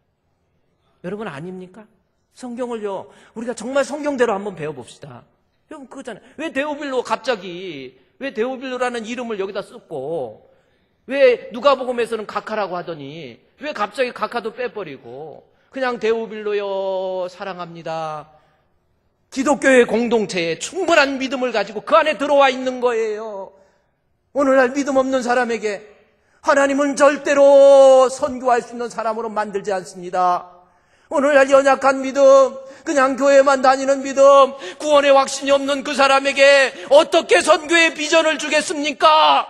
여러분, 아닙니까? 성경을요, 우리가 정말 성경대로 한번 배워봅시다. 여러분, 그거잖아요. 왜 데오빌로라는 이름을 여기다 썼고, 왜 누가복음에서는 각하라고 하더니 왜 갑자기 각하도 빼버리고 그냥 데오빌로여 사랑합니다. 기독교의 공동체에 충분한 믿음을 가지고 그 안에 들어와 있는 거예요. 오늘날 믿음 없는 사람에게 하나님은 절대로 선교할 수 있는 사람으로 만들지 않습니다. 오늘날 연약한 믿음, 그냥 교회만 다니는 믿음, 구원의 확신이 없는 그 사람에게 어떻게 선교의 비전을 주겠습니까?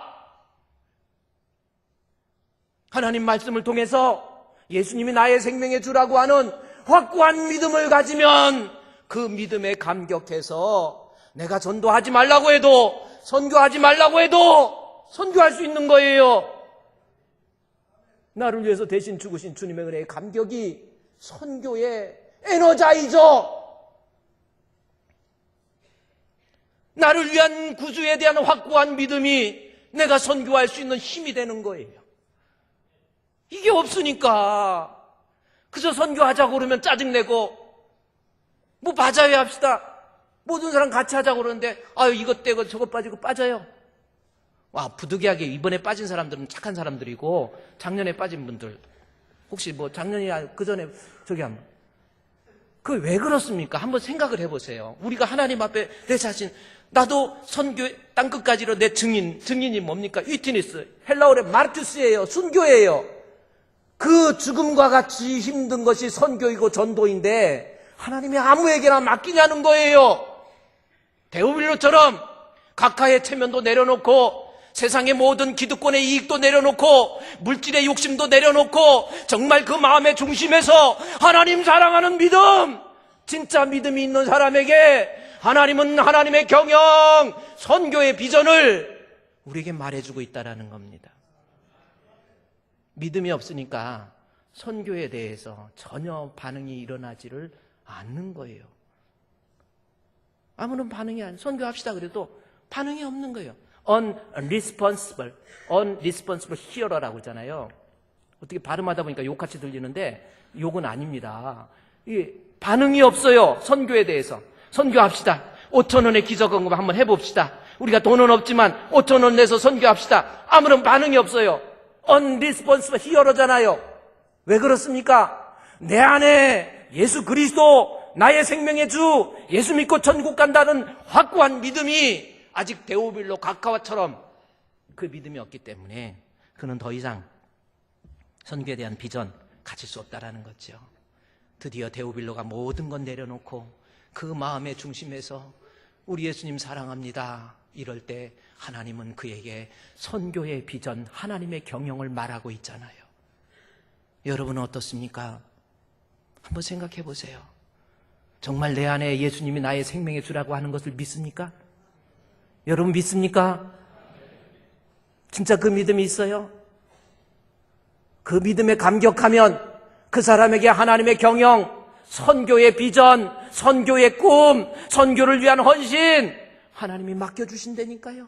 하나님 말씀을 통해서 예수님이 나의 생명의 주라고 하는 확고한 믿음을 가지면 그 믿음에 감격해서 내가 전도하지 말라고 해도, 선교하지 말라고 해도 선교할 수 있는 거예요. 나를 위해서 대신 죽으신 주님의 은혜의 감격이 선교의 에너자이저, 나를 위한 구주에 대한 확고한 믿음이 내가 선교할 수 있는 힘이 되는 거예요. 이게 없으니까 그저 선교하자고 그러면 짜증내고, 뭐 맞아야 합시다, 모든 사람 같이 하자고 그러는데 아유 이것 떼고 저것 빠지고 빠져요. 와, 부득이하게 이번에 빠진 사람들은 착한 사람들이고 작년에 빠진 분들, 혹시 뭐 작년이야 그 전에 저기 한번, 그 왜 그렇습니까? 한번 생각을 해보세요. 우리가 하나님 앞에 내 자신, 나도 선교 땅끝까지로 내 증인이 뭡니까? 위트니스, 헬라어의 마르투스예요. 순교예요. 그 죽음과 같이 힘든 것이 선교이고 전도인데 하나님이 아무에게나 맡기냐는 거예요. 데오빌로처럼 각하의 체면도 내려놓고 세상의 모든 기득권의 이익도 내려놓고 물질의 욕심도 내려놓고 정말 그 마음의 중심에서 하나님 사랑하는 믿음, 진짜 믿음이 있는 사람에게 하나님은 하나님의 경영, 선교의 비전을 우리에게 말해주고 있다는 겁니다. 믿음이 없으니까 선교에 대해서 전혀 반응이 일어나지를 않는 거예요. 아무런 반응이 안, 선교합시다 그래도 반응이 없는 거예요. unresponsible hearer라고 하잖아요. 어떻게 발음하다 보니까 욕같이 들리는데 욕은 아닙니다. 이게 반응이 없어요. 선교에 대해서. 선교합시다. 5,000원의 기저금고 한번 해봅시다. 우리가 돈은 없지만 5,000원 내서 선교합시다. 아무런 반응이 없어요. unresponsible hearer잖아요. 왜 그렇습니까? 내 안에 예수 그리스도, 나의 생명의 주, 예수 믿고 천국 간다는 확고한 믿음이 아직 데오빌로 각하와처럼 그 믿음이 없기 때문에 그는 더 이상 선교에 대한 비전 가질 수 없다라는 거죠. 드디어 데오빌로가 모든 건 내려놓고 그 마음의 중심에서 우리 예수님 사랑합니다 이럴 때 하나님은 그에게 선교의 비전, 하나님의 경영을 말하고 있잖아요. 여러분은 어떻습니까? 한번 생각해 보세요. 정말 내 안에 예수님이 나의 생명의 주라고 하는 것을 믿습니까? 여러분 믿습니까? 진짜 그 믿음이 있어요? 그 믿음에 감격하면 그 사람에게 하나님의 경영, 선교의 비전, 선교의 꿈, 선교를 위한 헌신 하나님이 맡겨주신다니까요.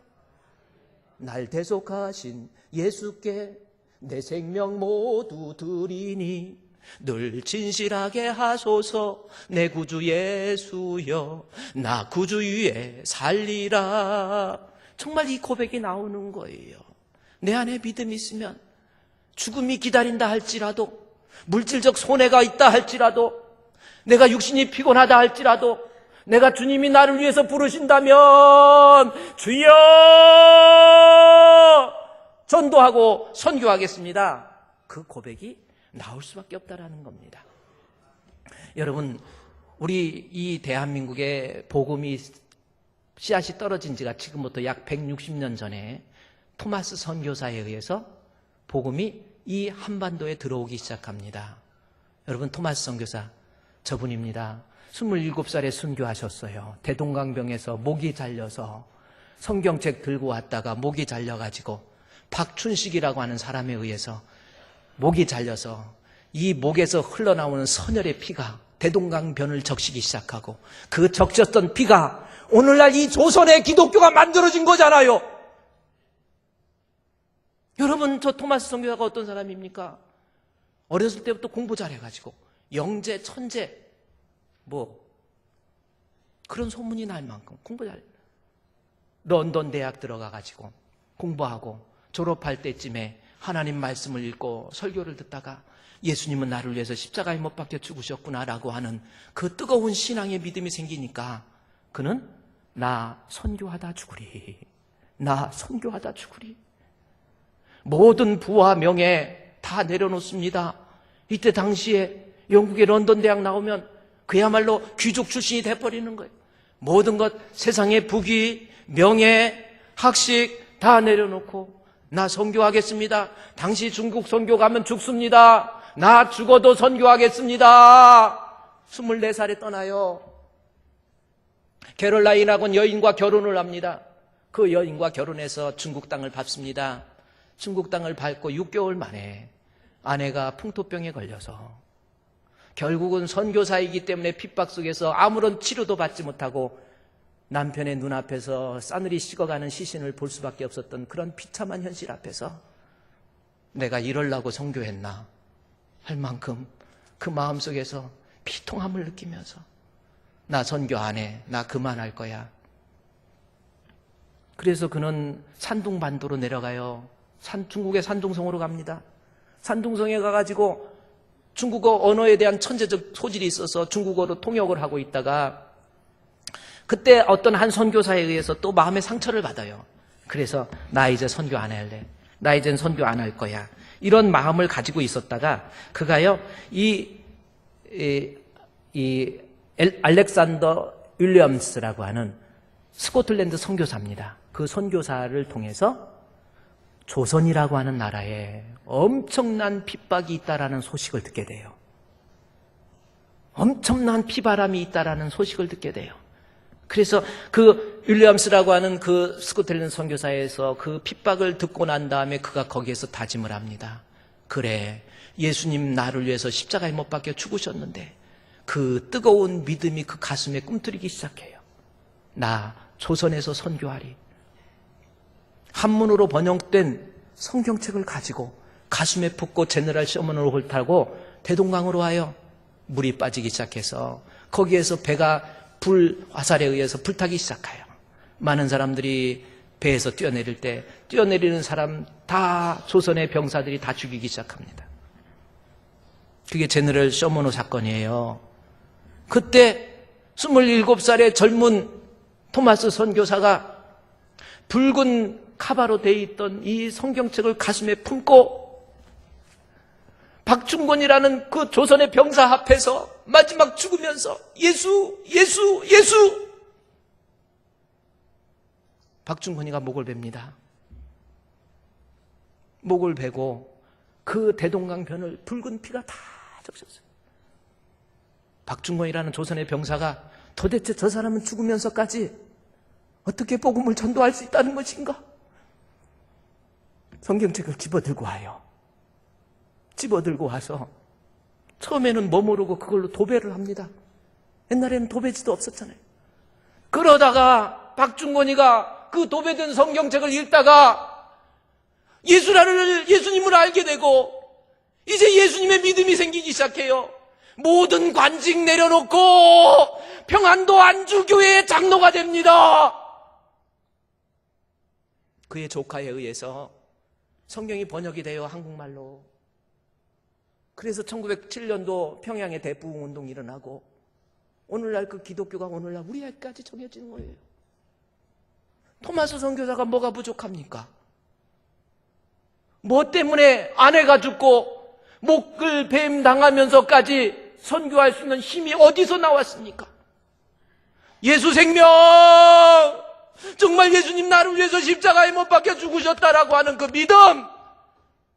날 대속하신 예수께 내 생명 모두 드리니 늘 진실하게 하소서 내 구주 예수여 나 구주 위에 살리라. 정말 이 고백이 나오는 거예요. 내 안에 믿음이 있으면 죽음이 기다린다 할지라도, 물질적 손해가 있다 할지라도, 내가 육신이 피곤하다 할지라도, 내가 주님이 나를 위해서 부르신다면 주여 전도하고 선교하겠습니다. 그 고백이 나올 수밖에 없다라는 겁니다. 여러분, 우리 이 대한민국의 복음이 씨앗이 떨어진 지가 지금부터 약 160년 전에 토마스 선교사에 의해서 복음이 이 한반도에 들어오기 시작합니다. 여러분, 토마스 선교사 저분입니다. 27살에 순교하셨어요. 대동강병에서 목이 잘려서 성경책 들고 왔다가 목이 잘려가지고 박춘식이라고 하는 사람에 의해서 목이 잘려서 이 목에서 흘러나오는 선혈의 피가 대동강변을 적시기 시작하고 그 적셨던 피가 오늘날 이 조선의 기독교가 만들어진 거잖아요. 여러분, 저 토마스 선교사가 어떤 사람입니까? 어렸을 때부터 공부 잘해가지고 영재, 천재 뭐 그런 소문이 날 만큼 공부 잘해. 런던 대학 들어가가지고 공부하고 졸업할 때쯤에 하나님 말씀을 읽고 설교를 듣다가 예수님은 나를 위해서 십자가에 못 박혀 죽으셨구나라고 하는 그 뜨거운 신앙의 믿음이 생기니까 그는 나 선교하다 죽으리, 나 선교하다 죽으리. 모든 부와 명예 다 내려놓습니다. 이때 당시에 영국의 런던 대학 나오면 그야말로 귀족 출신이 돼버리는 거예요. 모든 것, 세상의 부귀, 명예, 학식 다 내려놓고 나 선교하겠습니다. 당시 중국 선교 가면 죽습니다. 나 죽어도 선교하겠습니다. 24살에 떠나요. 캐롤라인하고는 여인과 결혼을 합니다. 그 여인과 결혼해서 중국 땅을 밟습니다. 중국 땅을 밟고 6개월 만에 아내가 풍토병에 걸려서 결국은 선교사이기 때문에 핍박 속에서 아무런 치료도 받지 못하고 남편의 눈앞에서 싸늘히 식어가는 시신을 볼 수밖에 없었던 그런 비참한 현실 앞에서 내가 이러려고 선교했나 할 만큼 그 마음속에서 비통함을 느끼면서 나 선교 안 해. 나 그만할 거야. 그래서 그는 산둥반도로 내려가요. 중국의 산둥성으로 갑니다. 산둥성에 가가지고 중국어 언어에 대한 천재적 소질이 있어서 중국어로 통역을 하고 있다가 그때 어떤 한 선교사에 의해서 또 마음의 상처를 받아요. 그래서 나 이제 선교 안 할래. 나 이젠 선교 안 할 거야. 이런 마음을 가지고 있었다가 그가요, 알렉산더 윌리엄스라고 하는 스코틀랜드 선교사입니다. 그 선교사를 통해서 조선이라고 하는 나라에 엄청난 핍박이 있다라는 소식을 듣게 돼요. 엄청난 피바람이 있다라는 소식을 듣게 돼요. 그래서 그 윌리엄스라고 하는 그 스코틀랜드 선교사에서 그 핍박을 듣고 난 다음에 그가 거기에서 다짐을 합니다. 그래, 예수님 나를 위해서 십자가에 못 박혀 죽으셨는데 그 뜨거운 믿음이 그 가슴에 꿈틀이기 시작해요. 나 조선에서 선교하리. 한문으로 번역된 성경책을 가지고 가슴에 품고 제너럴 셔먼으로 홀타고 대동강으로 와요. 물이 빠지기 시작해서 거기에서 배가 화살에 의해서 불타기 시작해요. 많은 사람들이 배에서 뛰어내릴 때 뛰어내리는 사람 다 조선의 병사들이 다 죽이기 시작합니다. 그게 제너럴 셔먼호 사건이에요. 그때 27살의 젊은 토마스 선교사가 붉은 카바로 되어 있던 이 성경책을 가슴에 품고 박중권이라는 그 조선의 병사 앞에서 마지막 죽으면서 예수, 예수, 예수! 박중권이가 목을 뱁니다. 목을 베고 그 대동강변을 붉은 피가 다 적셨어요. 박중권이라는 조선의 병사가 도대체 저 사람은 죽으면서까지 어떻게 복음을 전도할 수 있다는 것인가? 성경책을 집어들고 와요. 집어들고 와서 처음에는 뭐 모르고 그걸로 도배를 합니다. 옛날에는 도배지도 없었잖아요. 그러다가 박중권이가 그 도배된 성경책을 읽다가 예수님을 알게 되고 이제 예수님의 믿음이 생기기 시작해요. 모든 관직 내려놓고 평안도 안주교회의 장로가 됩니다. 그의 조카에 의해서 성경이 번역이 돼요, 한국말로. 그래서 1907년도 평양에 대부흥운동이 일어나고 오늘날 그 기독교가 오늘날 우리에게까지 전해지는 거예요. 토마스 선교사가 뭐가 부족합니까? 뭐 때문에 아내가 죽고 목을 뱀 당하면서까지 선교할 수 있는 힘이 어디서 나왔습니까? 예수 생명! 정말 예수님 나를 위해서 십자가에 못 박혀 죽으셨다라고 하는 그 믿음!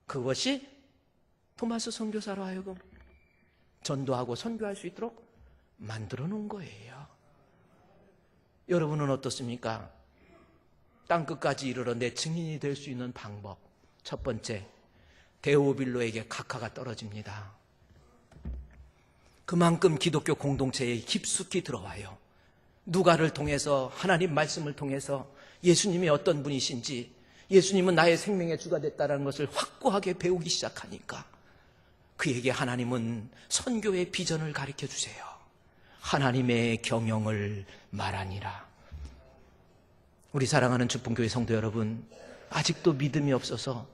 그것이 토마스 선교사로 하여금 전도하고 선교할 수 있도록 만들어 놓은 거예요. 여러분은 어떻습니까? 땅끝까지 이르러 내 증인이 될 수 있는 방법. 첫 번째, 데오빌로에게 각하가 떨어집니다. 그만큼 기독교 공동체에 깊숙이 들어와요. 누가를 통해서, 하나님 말씀을 통해서 예수님이 어떤 분이신지, 예수님은 나의 생명의 주가 됐다는 것을 확고하게 배우기 시작하니까 그에게 하나님은 선교의 비전을 가르쳐 주세요. 하나님의 경영을 말하니라. 우리 사랑하는 주봉교회 성도 여러분, 아직도 믿음이 없어서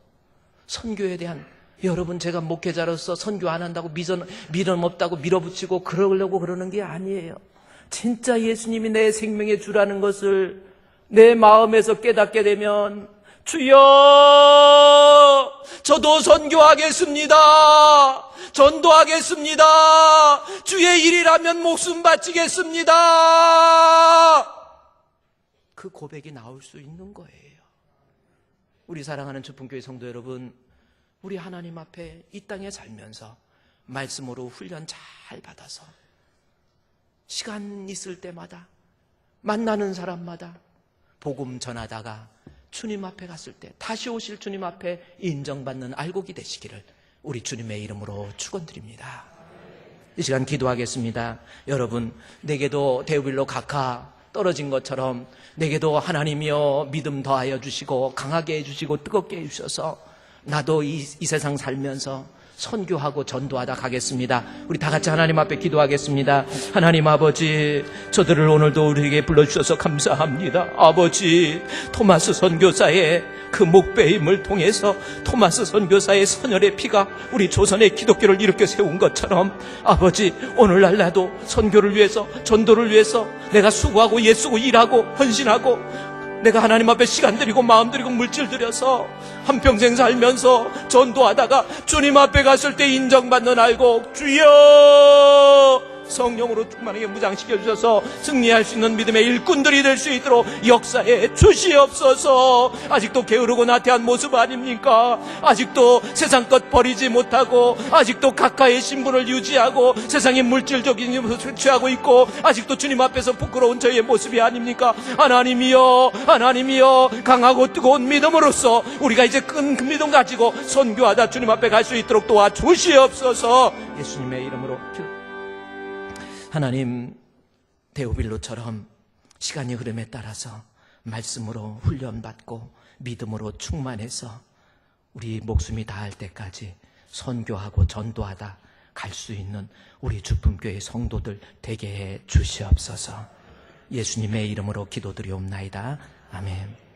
선교에 대한, 여러분 제가 목회자로서 선교 안 한다고 믿음 없다고 밀어붙이고 그러려고 그러는 게 아니에요. 진짜 예수님이 내 생명의 주라는 것을 내 마음에서 깨닫게 되면 주여, 저도 선교하겠습니다. 전도하겠습니다. 주의 일이라면 목숨 바치겠습니다. 그 고백이 나올 수 있는 거예요. 우리 사랑하는 주품교회 성도 여러분, 우리 하나님 앞에 이 땅에 살면서 말씀으로 훈련 잘 받아서 시간 있을 때마다 만나는 사람마다 복음 전하다가 주님 앞에 갔을 때 다시 오실 주님 앞에 인정받는 알곡이 되시기를 우리 주님의 이름으로 축원드립니다. 이 시간 기도하겠습니다. 여러분, 내게도 데오빌로 각하 떨어진 것처럼 내게도 하나님이여 믿음 더하여 주시고 강하게 해주시고 뜨겁게 해주셔서 나도 이 세상 살면서 선교하고 전도하다 가겠습니다. 우리 다 같이 하나님 앞에 기도하겠습니다. 하나님 아버지, 저들을 오늘도 우리에게 불러주셔서 감사합니다. 아버지, 토마스 선교사의 그 목배임을 통해서 토마스 선교사의 선열의 피가 우리 조선의 기독교를 일으켜 세운 것처럼 아버지, 오늘날 나도 선교를 위해서 전도를 위해서 내가 수고하고 애쓰고 일하고 헌신하고 내가 하나님 앞에 시간 들이고 마음 들이고 물질 들여서 한평생 살면서 전도하다가 주님 앞에 갔을 때 인정받는 알곡 주여 성령으로 충만하게 무장시켜 주셔서 승리할 수 있는 믿음의 일꾼들이 될 수 있도록 역사에 주시옵소서. 아직도 게으르고 나태한 모습 아닙니까? 아직도 세상 것 버리지 못하고 아직도 각하의 신분을 유지하고 세상의 물질적인 모습을 취하고 있고 아직도 주님 앞에서 부끄러운 저희의 모습이 아닙니까? 하나님이여, 하나님이여, 강하고 뜨거운 믿음으로써 우리가 이제 큰 믿음 가지고 선교하다 주님 앞에 갈 수 있도록 도와주시옵소서. 예수님의 이름으로 하나님, 데오빌로처럼 시간의 흐름에 따라서 말씀으로 훈련받고 믿음으로 충만해서 우리 목숨이 다할 때까지 선교하고 전도하다 갈 수 있는 우리 주품교회 성도들 되게 해 주시옵소서. 예수님의 이름으로 기도드리옵나이다. 아멘.